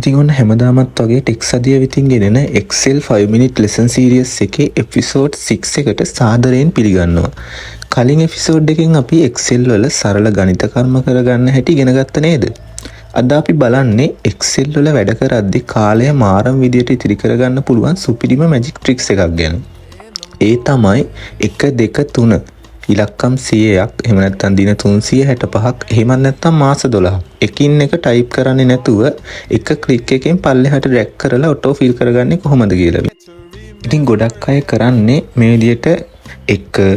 ඉතින් ඔන්න හැමදාමත් වගේ ටෙක්ස් අධිය වෙතින් ගෙනෙන Excel 5 minute lesson series එකේ episode 6 එකට සාදරයෙන් පිළිගන්නවා. කලින් episode එකෙන් අපි Excel වල සරල ගණිත කර්ම කරගන්න හැටි ඉගෙන ගත්ත නේද? අද අපි බලන්නේ Excel වල වැඩ කරද්දී කාලය මාරම් විදියට ඉතිරි කරගන්න පුළුවන් සුපිරිම magic tricks එකක් ගැන. ඒ තමයි 1 2 3 ඉලක්කම් 100ක් එහෙම නැත්නම් දින 365ක් එහෙම නැත්නම් මාස 12ක් එකින් එක ටයිප් කරන්නේ නැතුව එක ක්ලික් එකකින් පල්ලෙහාට ඩ්‍රැග් කරලා ඔටෝ ෆිල් කරගන්නේ කොහොමද කියලා. ඉතින් ගොඩක් අය කරන්නේ මේ විදිහට 1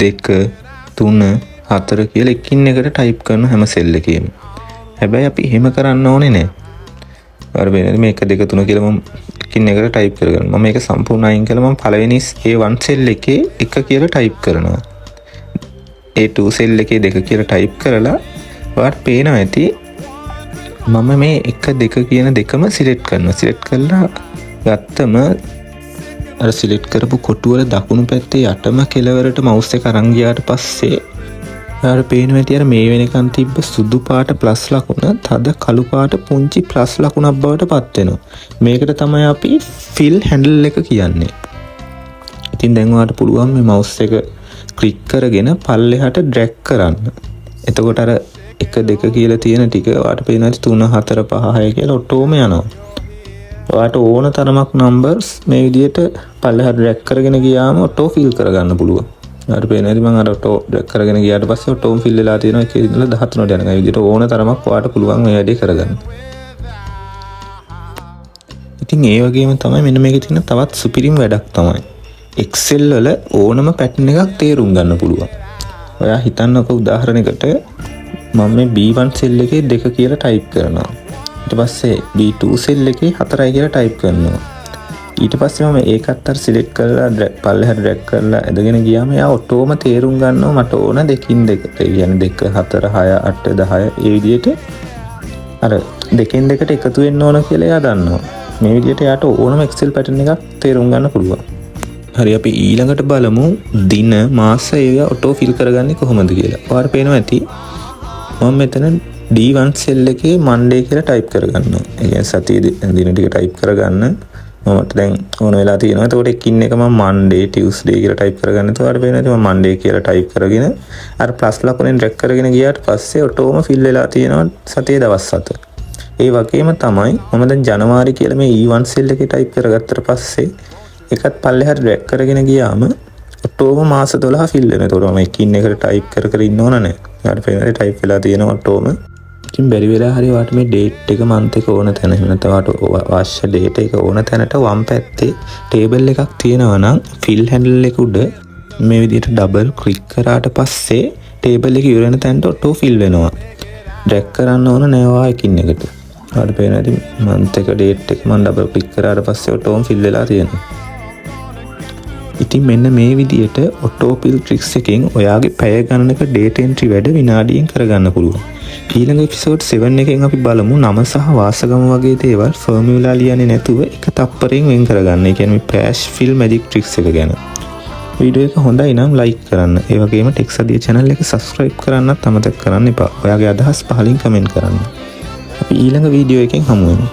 2 3 4 කියලා එකින් එකට ටයිප් කරන හැම සෙල් එකේම. හැබැයි අපි එහෙම කරන්න ඕනේ නෑ. අර වෙන මේක 2 3 කියලා මම එකින් එකට ටයිප් කරගන්නවා. මම මේක සම්පූර්ණ අයින් කළා. මම පළවෙනි A1 සෙල් එකේ 1 කියලා ටයිප් කරනවා. A2 සෙල් එකේ 2 කියලා ටයිප් කරලා ඔයාලට පේනවා ඇති මම මේ 1 2 කියන දෙකම සිලෙක්ට් කරනවා. සිලෙක්ට් කරලා ගත්තම අර සිලෙක්ට් කරපු කොටුවල දකුණු පැත්තේ යටම කෙළවරට මවුස් එක අරන් ගියාට පස්සේ ඔයාලට පේනවා ඇති අර මේ වෙනකන් තිබ්බ සුදු පාට ප්ලස් ලකුණ තද කළු පාට පුංචි ප්ලස් ලකුණක් බවට පත් වෙනවා. මේකට තමයි අපි fill handle එක කියන්නේ. ඉතින් දැන් ඔයාලට පුළුවන් මේ මවුස් එක ක්ලික් කරගෙන පල්ලෙහාට ඩ්‍රැග් කරන්න. එතකොට අර 1 2 කියලා තියෙන ටික ඔයාලට පේනවා 3 4 5 6 කියලා ඔටෝම යනවා. ඔයාලට ඕන තරමක් නම්බර්ස් මේ විදිහට පල්ලෙහාට ඩ්‍රැග් කරගෙන ගියාම ඔටෝ ෆිල් කරගන්න පුළුවන්. ඔයාලට පේනවා මම අර ඔටෝ ඩ්‍රැග් කරගෙන ගියාට පස්සේ ඔටෝම ෆිල් වෙලා තියෙනවා 1 ඉඳලා 13ට යනවා. මේ විදිහට ඕන තරමක් ඔයාලට පුළුවන් මේ වැඩේ කරගන්න. ඉතින් ඒ වගේම තමයි මෙන්න මේකේ තියෙන තවත් සුපිරිම වැඩක් තමයි Excel වල ඕනම පැටර්න් එකක් තේරුම් ගන්න පුළුවන්. ඔයා හිතන්නකෝ උදාහරණයකට මම මේ B1 සෙල් එකේ 2 කියලා ටයිප් කරනවා. ඊට පස්සේ B2 සෙල් එකේ 4යි කියලා ටයිප් කරනවා. ඊට පස්සේ මම ඒකත් අර සිලෙක්ට් කරලා පල්ලෙහාට ඩ්‍රැග් කරලා ඇදගෙන ගියාම එයා ඔටෝම තේරුම් ගන්නවා මට ඕන දෙකින් දෙක. ඒ කියන්නේ 2 4 6 8 10 ඒ විදිහට අර දෙකෙන් දෙකට එකතු වෙන්න ඕන කියලා එයා දන්නවා. මේ විදිහට එයාට ඕනම Excel පැටර්න් එකක් තේරුම් ගන්න පුළුවන්. හරි අපි ඊළඟට බලමු දින මාස ඒවා ඔටෝ ෆිල් කරගන්නේ කොහොමද කියලා. ඔයාලට පේනවා ඇති මම මෙතන D1 සෙල් එකේ Monday කියලා ටයිප් කරගන්නවා. ඒ කියන්නේ සතියේ දින ටික ටයිප් කරගන්න මමට දැන් ඕන වෙලා තියෙනවා. එතකොට එකින් එක මම Monday Tuesday කියලා ටයිප් කරගන්න. එතකොට ඔයාලට පේනවා ඇති මම Monday කියලා ටයිප් කරගෙන අර ප්ලස් ලකුණෙන් ඩ්‍රැග් කරගෙන ගියාට පස්සේ ඔටෝම ෆිල් වෙලා තියෙනවා සතියේ දවස් 7. ඒ වගේම තමයි මම දැන් ජනවාරි කියලා මේ E1 සෙල් එකේ ටයිප් කරගත්තට පස්සේ එකත් පල්ලෙහාට ඩ්‍රැග් කරගෙන ගියාම ඔටෝම මාස 12 ෆිල් වෙනවා. ඒතකොට මම එකින් එකට ටයිප් කර ඉන්න ඕන නැහැ. ඊට පස්සේ ටයිප් වෙලා තියෙනවා ඔටෝම. ඉතින් බැරි වෙලා හරි ඔයාලට මේ ඩේට් එක මන්ත් එක ඕන තැන එහෙම නැත්නම් ඔයාලට අවශ්‍ය ඩේට් එක ඕන තැනට වම් පැත්තේ ටේබල් එකක් තියෙනවා නම් fill handle එක උඩ මේ විදිහට ඩබල් ක්ලික් කරාට පස්සේ ටේබල් එක ඉවර වෙන තැනට ඔටෝ ෆිල් වෙනවා. ඩ්‍රැග් කරන්න ඕන නෑ ඔයා එකින් එකට. ඔයාලට පේනවා ඉතින් මන්ත් එක ඩේට් එක මම ඩබල් ක්ලික් කරාට පස්සේ ඔටෝම ෆිල් වෙලා තියෙනවා. ඉතින් මෙන්න මේ විදිහට ඔටෝ ෆිල් ට්‍රික්ස් එකෙන් ඔයාගේ පැය ගණනක ඩේටා එන්ට්‍රි වැඩ විනාඩියෙන් කරගන්න පුළුවන්. ඊළඟ එපිසෝඩ් 7 එකෙන් අපි බලමු නම සහ වාසගම වගේ දේවල් ෆෝමියුලා ලියන්නේ නැතුව එක තප්පරයෙන් වෙන් කරගන්න. ඒ කියන්නේ පැෂ් ෆිල් මැජික් ට්‍රික්ස් එක ගැන. වීඩියෝ එක හොඳයි නම් ලයික් කරන්න. ඒ වගේම ටෙක්ස් අධිය channel එක subscribe කරන්නත් අමතක කරන්න එපා. ඔයාගේ අදහස් පහලින් කමෙන්ට් කරන්න. අපි ඊළඟ වීඩියෝ එකෙන් හමු වෙමු.